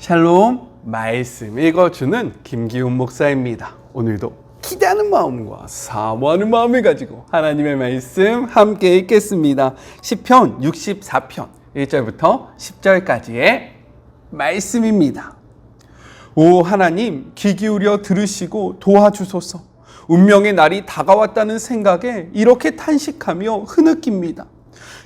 샬롬, 말씀 읽어주는 김기훈 목사입니다. 오늘도 기대하는 마음과 사모하는 마음을 가지고 하나님의 말씀 함께 읽겠습니다. 시편 64편 1절부터 10절까지의 말씀입니다. 오 하나님, 귀 기울여 들으시고 도와주소서. 운명의 날이 다가왔다는 생각에 이렇게 탄식하며 흐느낍니다.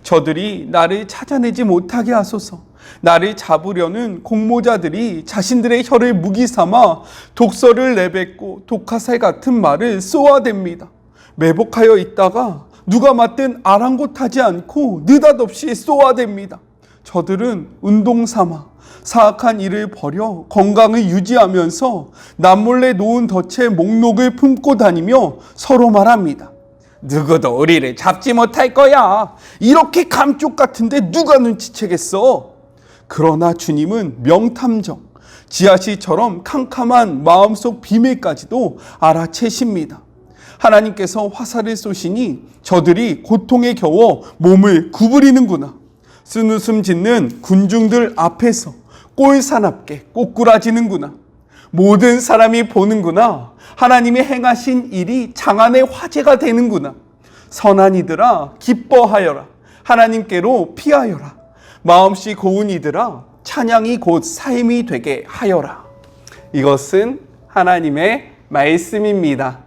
저들이 나를 찾아내지 못하게 하소서. 나를 잡으려는 공모자들이 자신들의 혀를 무기 삼아 독설을 내뱉고 독화살 같은 말을 쏘아댑니다. 매복하여 있다가 누가 맞든 아랑곳하지 않고 느닷없이 쏘아댑니다. 저들은 운동 삼아 사악한 일을 벌여 건강을 유지하면서 남몰래 놓은 덫에 목록을 품고 다니며 서로 말합니다. 누구도 우리를 잡지 못할 거야. 이렇게 감쪽 같은데 누가 눈치채겠어? 그러나 주님은 명탐정, 지하실처럼 캄캄한 마음속 비밀까지도 알아채십니다. 하나님께서 화살을 쏘시니 저들이 고통에 겨워 몸을 구부리는구나. 쓴웃음 짓는 군중들 앞에서 꼴사납게 꼬꾸라지는구나. 모든 사람이 보는구나. 하나님이 행하신 일이 장안의 화제가 되는구나. 선한 이들아 기뻐하여라. 하나님께로 피하여라. 마음씨 고운 이들아 찬양이 곧 삶이 되게 하여라. 이것은 하나님의 말씀입니다.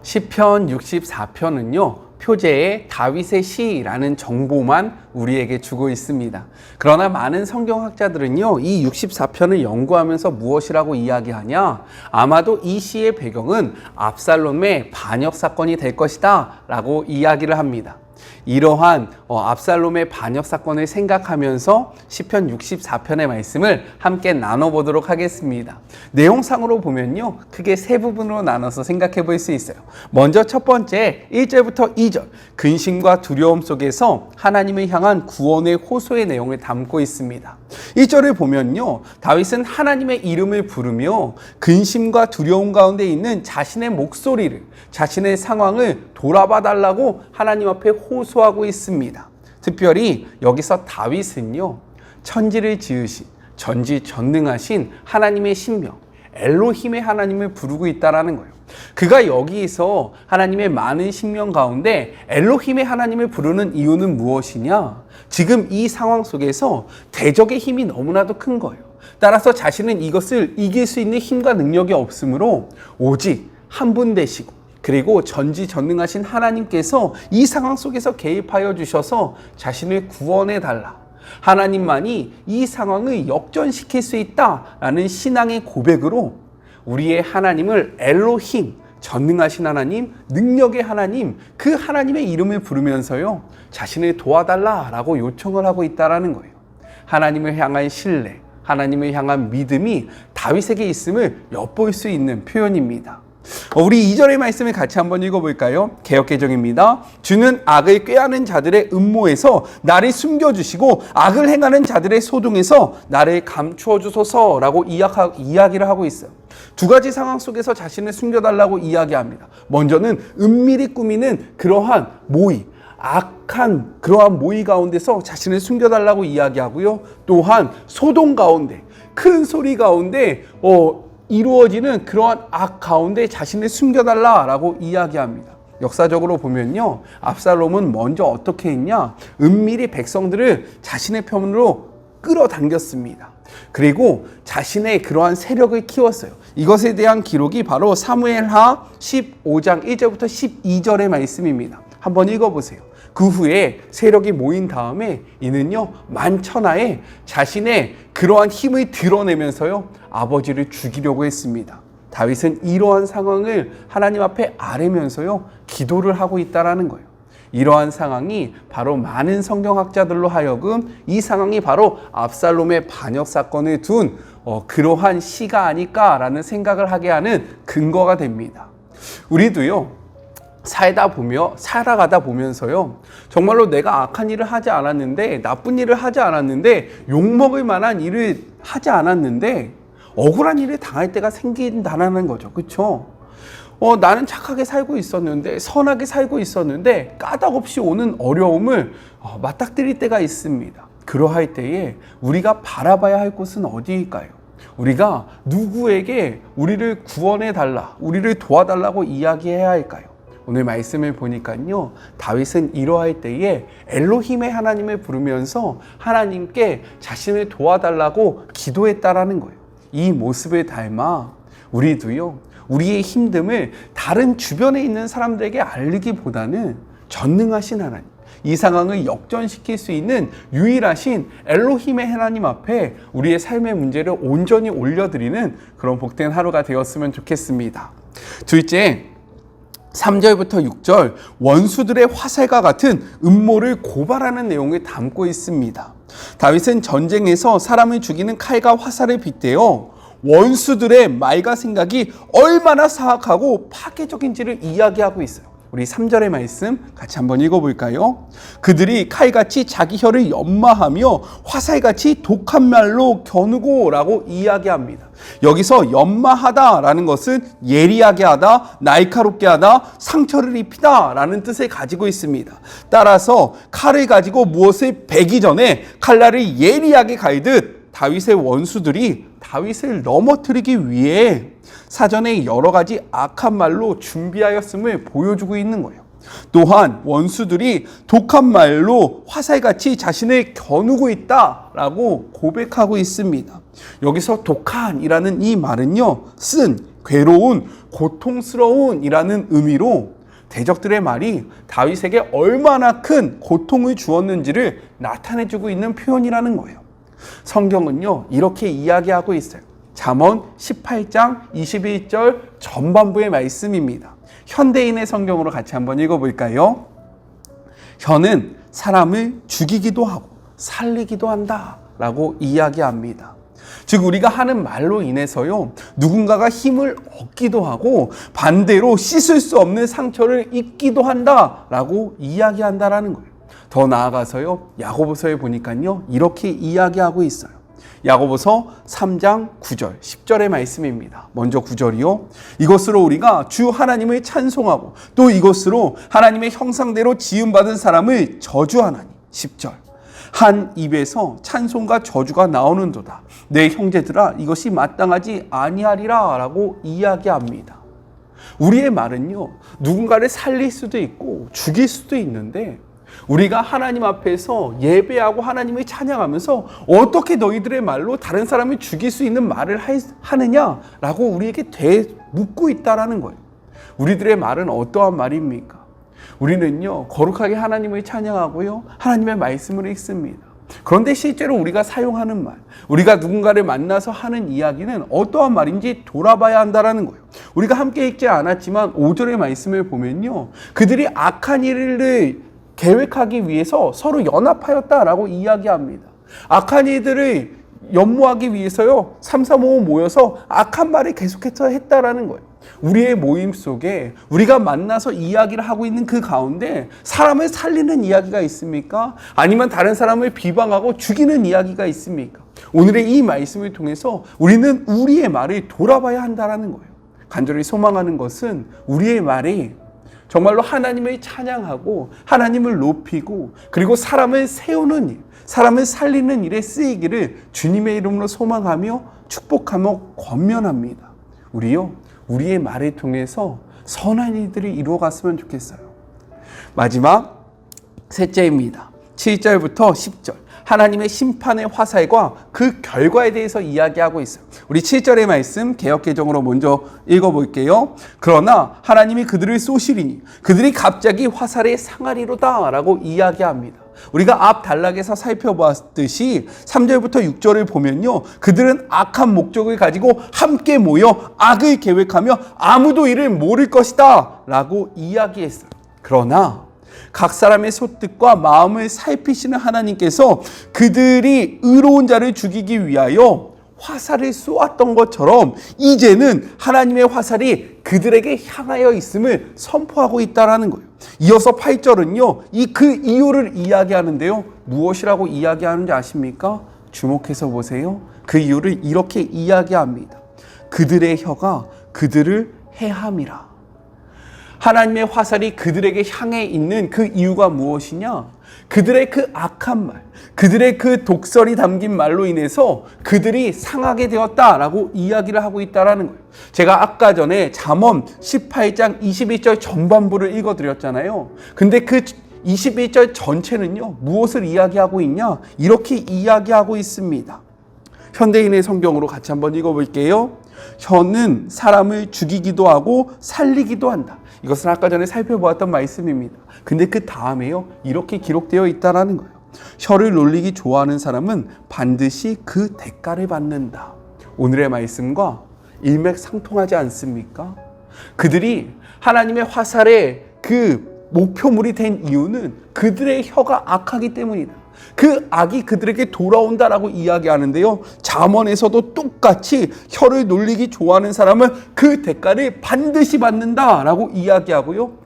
시편 64편은요 표제에 다윗의 시라는 정보만 우리에게 주고 있습니다. 그러나 많은 성경학자들은요 이 64편을 연구하면서 무엇이라고 이야기하냐, 아마도 이 시의 배경은 압살롬의 반역 사건이 될 것이다 라고 이야기를 합니다. 이러한 압살롬의 반역 사건을 생각하면서 시편 64편의 말씀을 함께 나눠보도록 하겠습니다. 내용상으로 보면요 크게 세 부분으로 나눠서 생각해 볼 수 있어요. 먼저 첫 번째 1절부터 2절, 근심과 두려움 속에서 하나님을 향한 구원의 호소의 내용을 담고 있습니다. 1절을 보면요 다윗은 하나님의 이름을 부르며 근심과 두려움 가운데 있는 자신의 목소리를, 자신의 상황을 돌아봐 달라고 하나님 앞에 호소하고 있습니다. 특별히 여기서 다윗은요 천지를 지으신 전지전능하신 하나님의 신명 엘로힘의 하나님을 부르고 있다라는 거예요. 그가 여기서 하나님의 많은 신명 가운데 엘로힘의 하나님을 부르는 이유는 무엇이냐? 지금 이 상황 속에서 대적의 힘이 너무나도 큰 거예요. 따라서 자신은 이것을 이길 수 있는 힘과 능력이 없으므로 오직 한 분 되시고 그리고 전지전능하신 하나님께서 이 상황 속에서 개입하여 주셔서 자신을 구원해 달라. 하나님만이 이 상황을 역전시킬 수 있다라는 신앙의 고백으로 우리의 하나님을 엘로힘, 전능하신 하나님, 능력의 하나님, 그 하나님의 이름을 부르면서요 자신을 도와달라라고 요청을 하고 있다라는 거예요. 하나님을 향한 신뢰, 하나님을 향한 믿음이 다윗에게 있음을 엿볼 수 있는 표현입니다. 우리 2절의 말씀을 같이 한번 읽어볼까요? 개역개정입니다. 주는 악을 꾀하는 자들의 음모에서 나를 숨겨주시고 악을 행하는 자들의 소동에서 나를 감추어 주소서라고 이야기를 하고 있어요. 두 가지 상황 속에서 자신을 숨겨달라고 이야기합니다. 먼저는 은밀히 꾸미는 그러한 모의, 악한 그러한 모의 가운데서 자신을 숨겨달라고 이야기하고요. 또한 소동 가운데, 큰 소리 가운데 이루어지는 그러한 악 가운데 자신을 숨겨달라라고 이야기합니다. 역사적으로 보면요 압살롬은 먼저 어떻게 했냐, 은밀히 백성들을 자신의 편으로 끌어당겼습니다. 그리고 자신의 그러한 세력을 키웠어요. 이것에 대한 기록이 바로 사무엘하 15장 1절부터 12절의 말씀입니다. 한번 읽어보세요. 그 후에 세력이 모인 다음에 이는요 만천하에 자신의 그러한 힘을 드러내면서요 아버지를 죽이려고 했습니다. 다윗은 이러한 상황을 하나님 앞에 아뢰면서요 기도를 하고 있다라는 거예요. 이러한 상황이 바로 많은 성경학자들로 하여금 이 상황이 바로 압살롬의 반역 사건을 둔 그러한 시가 아닐까라는 생각을 하게 하는 근거가 됩니다. 우리도요 살아가다 보면서요 정말로 내가 악한 일을 하지 않았는데, 나쁜 일을 하지 않았는데, 욕먹을 만한 일을 하지 않았는데 억울한 일을 당할 때가 생긴다는 거죠. 그렇죠? 나는 착하게 살고 있었는데, 선하게 살고 있었는데 까닭없이 오는 어려움을 맞닥뜨릴 때가 있습니다. 그러할 때에 우리가 바라봐야 할 곳은 어디일까요? 우리가 누구에게 우리를 구원해 달라, 우리를 도와달라고 이야기해야 할까요? 오늘 말씀을 보니까요, 다윗은 이러할 때에 엘로힘의 하나님을 부르면서 하나님께 자신을 도와달라고 기도했다라는 거예요. 이 모습을 닮아 우리도요, 우리의 힘듦을 다른 주변에 있는 사람들에게 알리기보다는 전능하신 하나님, 이 상황을 역전시킬 수 있는 유일하신 엘로힘의 하나님 앞에 우리의 삶의 문제를 온전히 올려드리는 그런 복된 하루가 되었으면 좋겠습니다. 둘째, 3절부터 6절, 원수들의 화살과 같은 음모를 고발하는 내용을 담고 있습니다. 다윗은 전쟁에서 사람을 죽이는 칼과 화살을 빗대어 원수들의 말과 생각이 얼마나 사악하고 파괴적인지를 이야기하고 있어요. 우리 3절의 말씀 같이 한번 읽어볼까요? 그들이 칼같이 자기 혀를 연마하며 화살같이 독한 말로 겨누고 라고 이야기합니다. 여기서 연마하다 라는 것은 예리하게 하다, 날카롭게 하다, 상처를 입히다 라는 뜻을 가지고 있습니다. 따라서 칼을 가지고 무엇을 베기 전에 칼날을 예리하게 갈듯 다윗의 원수들이 다윗을 넘어뜨리기 위해 사전에 여러 가지 악한 말로 준비하였음을 보여주고 있는 거예요. 또한 원수들이 독한 말로 화살같이 자신을 겨누고 있다라고 고백하고 있습니다. 여기서 독한이라는 이 말은요, 쓴, 괴로운, 고통스러운 이라는 의미로 대적들의 말이 다윗에게 얼마나 큰 고통을 주었는지를 나타내주고 있는 표현이라는 거예요. 성경은요, 이렇게 이야기하고 있어요. 잠언 18장 21절 전반부의 말씀입니다. 현대인의 성경으로 같이 한번 읽어볼까요? 혀는 사람을 죽이기도 하고 살리기도 한다 라고 이야기합니다. 즉 우리가 하는 말로 인해서요, 누군가가 힘을 얻기도 하고 반대로 씻을 수 없는 상처를 입기도 한다 라고 이야기한다라는 거예요. 더 나아가서요, 야고보서에 보니까요, 이렇게 이야기하고 있어요. 야고보서 3장 9절 10절의 말씀입니다. 먼저 9절이요. 이것으로 우리가 주 하나님을 찬송하고 또 이것으로 하나님의 형상대로 지음받은 사람을 저주하나니. 10절. 한 입에서 찬송과 저주가 나오는도다. 내 형제들아, 이것이 마땅하지 아니하리라 라고 이야기합니다. 우리의 말은요, 누군가를 살릴 수도 있고 죽일 수도 있는데 우리가 하나님 앞에서 예배하고 하나님을 찬양하면서 어떻게 너희들의 말로 다른 사람을 죽일 수 있는 말을 하느냐라고 우리에게 묻고 있다라는 거예요. 우리들의 말은 어떠한 말입니까? 우리는요, 거룩하게 하나님을 찬양하고요, 하나님의 말씀을 읽습니다. 그런데 실제로 우리가 사용하는 말, 우리가 누군가를 만나서 하는 이야기는 어떠한 말인지 돌아봐야 한다라는 거예요. 우리가 함께 읽지 않았지만 5절의 말씀을 보면요, 그들이 악한 일을 계획하기 위해서 서로 연합하였다라고 이야기합니다. 악한 이들을 연모하기 위해서요, 3, 4, 5 모여서 악한 말을 계속해서 했다라는 거예요. 우리의 모임 속에 우리가 만나서 이야기를 하고 있는 그 가운데 사람을 살리는 이야기가 있습니까? 아니면 다른 사람을 비방하고 죽이는 이야기가 있습니까? 오늘의 이 말씀을 통해서 우리는 우리의 말을 돌아봐야 한다라는 거예요. 간절히 소망하는 것은 우리의 말이 정말로 하나님을 찬양하고 하나님을 높이고 그리고 사람을 세우는 일, 사람을 살리는 일에 쓰이기를 주님의 이름으로 소망하며 축복하며 권면합니다. 우리의 말을 통해서 선한 일들이 이루어갔으면 좋겠어요. 마지막 셋째입니다. 7절부터 10절. 하나님의 심판의 화살과 그 결과에 대해서 이야기하고 있어요. 우리 7절의 말씀 개역개정으로 먼저 읽어볼게요. 그러나 하나님이 그들을 쏘시리니 그들이 갑자기 화살에 상하리로다 라고 이야기합니다. 우리가 앞 단락에서 살펴봤듯이 3절부터 6절을 보면요, 그들은 악한 목적을 가지고 함께 모여 악을 계획하며 아무도 이를 모를 것이다 라고 이야기했어요. 그러나 각 사람의 소뜻과 마음을 살피시는 하나님께서 그들이 의로운 자를 죽이기 위하여 화살을 쏘았던 것처럼 이제는 하나님의 화살이 그들에게 향하여 있음을 선포하고 있다는 거예요. 이어서 8절은요, 그 이유를 이야기하는데요, 무엇이라고 이야기하는지 아십니까? 주목해서 보세요. 그 이유를 이렇게 이야기합니다. 그들의 혀가 그들을 해함이라. 하나님의 화살이 그들에게 향해 있는 그 이유가 무엇이냐? 그들의 그 악한 말, 그들의 그 독설이 담긴 말로 인해서 그들이 상하게 되었다라고 이야기를 하고 있다라는 거예요. 제가 아까 전에 잠언 18장 21절 전반부를 읽어드렸잖아요. 근데 그 21절 전체는요, 무엇을 이야기하고 있냐? 이렇게 이야기하고 있습니다. 현대인의 성경으로 같이 한번 읽어볼게요. 혀는 사람을 죽이기도 하고 살리기도 한다. 이것은 아까 전에 살펴보았던 말씀입니다. 근데 그 다음에요, 이렇게 기록되어 있다라는 거예요. 혀를 놀리기 좋아하는 사람은 반드시 그 대가를 받는다. 오늘의 말씀과 일맥상통하지 않습니까? 그들이 하나님의 화살의 그 목표물이 된 이유는 그들의 혀가 악하기 때문이다. 그 악이 그들에게 돌아온다라고 이야기하는데요. 잠언에서도 똑같이 혀를 놀리기 좋아하는 사람은 그 대가를 반드시 받는다라고 이야기하고요.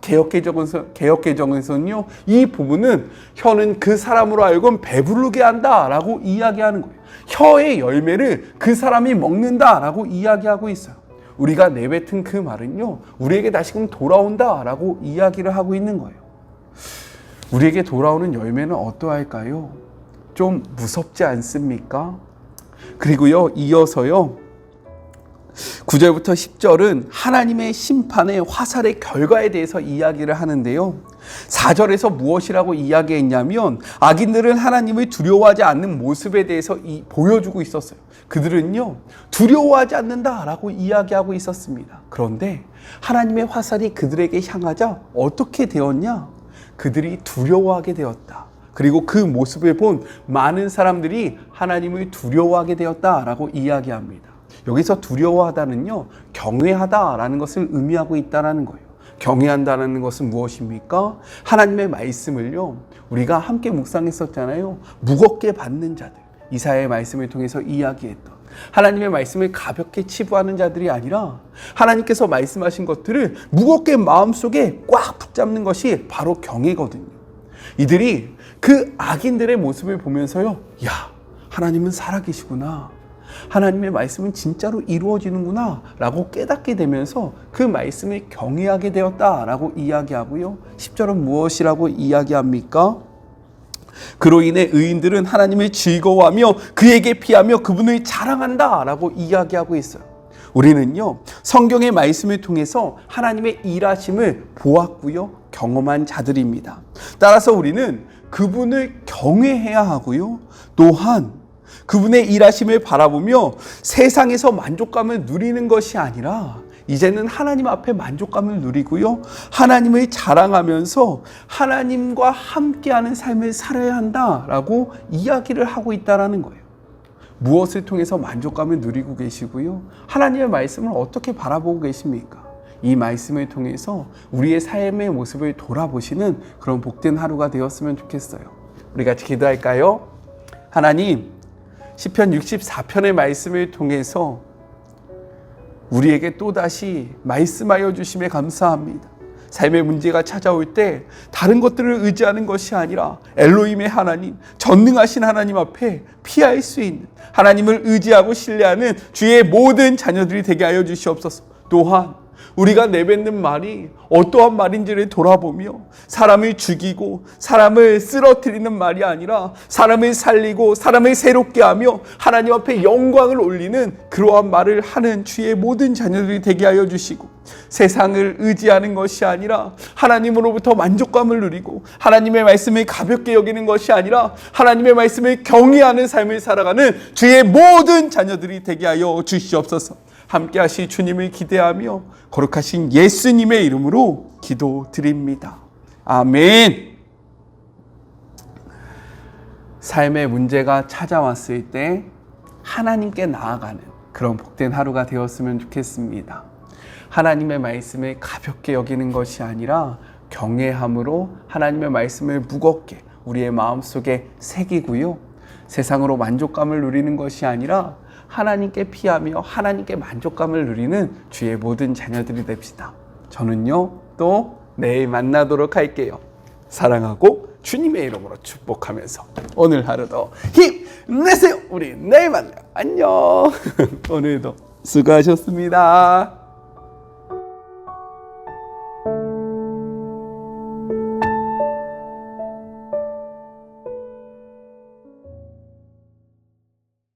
개역개정에서는요, 이 부분은 혀는 그 사람으로 하여금 배부르게 한다라고 이야기하는 거예요. 혀의 열매를 그 사람이 먹는다라고 이야기하고 있어요. 우리가 내뱉은 그 말은요, 우리에게 다시금 돌아온다라고 이야기를 하고 있는 거예요. 우리에게 돌아오는 열매는 어떠할까요? 좀 무섭지 않습니까? 그리고요, 이어서요, 9절부터 10절은 하나님의 심판의 화살의 결과에 대해서 이야기를 하는데요. 4절에서 무엇이라고 이야기했냐면 악인들은 하나님을 두려워하지 않는 모습에 대해서 보여주고 있었어요. 그들은요, 두려워하지 않는다라고 이야기하고 있었습니다. 그런데 하나님의 화살이 그들에게 향하자 어떻게 되었냐? 그들이 두려워하게 되었다. 그리고 그 모습을 본 많은 사람들이 하나님을 두려워하게 되었다라고 이야기합니다. 여기서 두려워하다는요, 경외하다라는 것을 의미하고 있다는 거예요. 경외한다는 것은 무엇입니까? 하나님의 말씀을요, 우리가 함께 묵상했었잖아요. 무겁게 받는 자들, 이사야의 말씀을 통해서 이야기했던 하나님의 말씀을 가볍게 치부하는 자들이 아니라 하나님께서 말씀하신 것들을 무겁게 마음속에 꽉 붙잡는 것이 바로 경외거든요. 이들이 그 악인들의 모습을 보면서요, 야, 하나님은 살아계시구나, 하나님의 말씀은 진짜로 이루어지는구나 라고 깨닫게 되면서 그 말씀을 경외하게 되었다라고 이야기하고요. 10절은 무엇이라고 이야기합니까? 그로 인해 의인들은 하나님을 즐거워하며 그에게 피하며 그분을 자랑한다 라고 이야기하고 있어요. 우리는요, 성경의 말씀을 통해서 하나님의 일하심을 보았고요, 경험한 자들입니다. 따라서 우리는 그분을 경외해야 하고요, 또한 그분의 일하심을 바라보며 세상에서 만족감을 누리는 것이 아니라 이제는 하나님 앞에 만족감을 누리고요, 하나님을 자랑하면서 하나님과 함께하는 삶을 살아야 한다라고 이야기를 하고 있다는 거예요. 무엇을 통해서 만족감을 누리고 계시고요, 하나님의 말씀을 어떻게 바라보고 계십니까? 이 말씀을 통해서 우리의 삶의 모습을 돌아보시는 그런 복된 하루가 되었으면 좋겠어요. 우리 같이 기도할까요? 하나님, 시편 64편의 말씀을 통해서 우리에게 또다시 말씀하여 주심에 감사합니다. 삶의 문제가 찾아올 때 다른 것들을 의지하는 것이 아니라 엘로힘의 하나님, 전능하신 하나님 앞에 피할 수 있는, 하나님을 의지하고 신뢰하는 주의 모든 자녀들이 되게 하여 주시옵소서. 또한 우리가 내뱉는 말이 어떠한 말인지를 돌아보며 사람을 죽이고 사람을 쓰러뜨리는 말이 아니라 사람을 살리고 사람을 새롭게 하며 하나님 앞에 영광을 올리는 그러한 말을 하는 주의 모든 자녀들이 되게 하여 주시고, 세상을 의지하는 것이 아니라 하나님으로부터 만족감을 누리고 하나님의 말씀을 가볍게 여기는 것이 아니라 하나님의 말씀을 경외하는 삶을 살아가는 주의 모든 자녀들이 되게 하여 주시옵소서. 함께 하실 주님을 기대하며 거룩하신 예수님의 이름으로 기도드립니다. 아멘. 삶의 문제가 찾아왔을 때 하나님께 나아가는 그런 복된 하루가 되었으면 좋겠습니다. 하나님의 말씀을 가볍게 여기는 것이 아니라 경외함으로 하나님의 말씀을 무겁게 우리의 마음속에 새기고요, 세상으로 만족감을 누리는 것이 아니라 하나님께 피하며 하나님께 만족감을 누리는 주의 모든 자녀들이 됩시다. 저는요, 또 내일 만나도록 할게요. 사랑하고 주님의 이름으로 축복하면서 오늘 하루도 힘내세요. 우리 내일 만나요. 안녕. 오늘도 수고하셨습니다.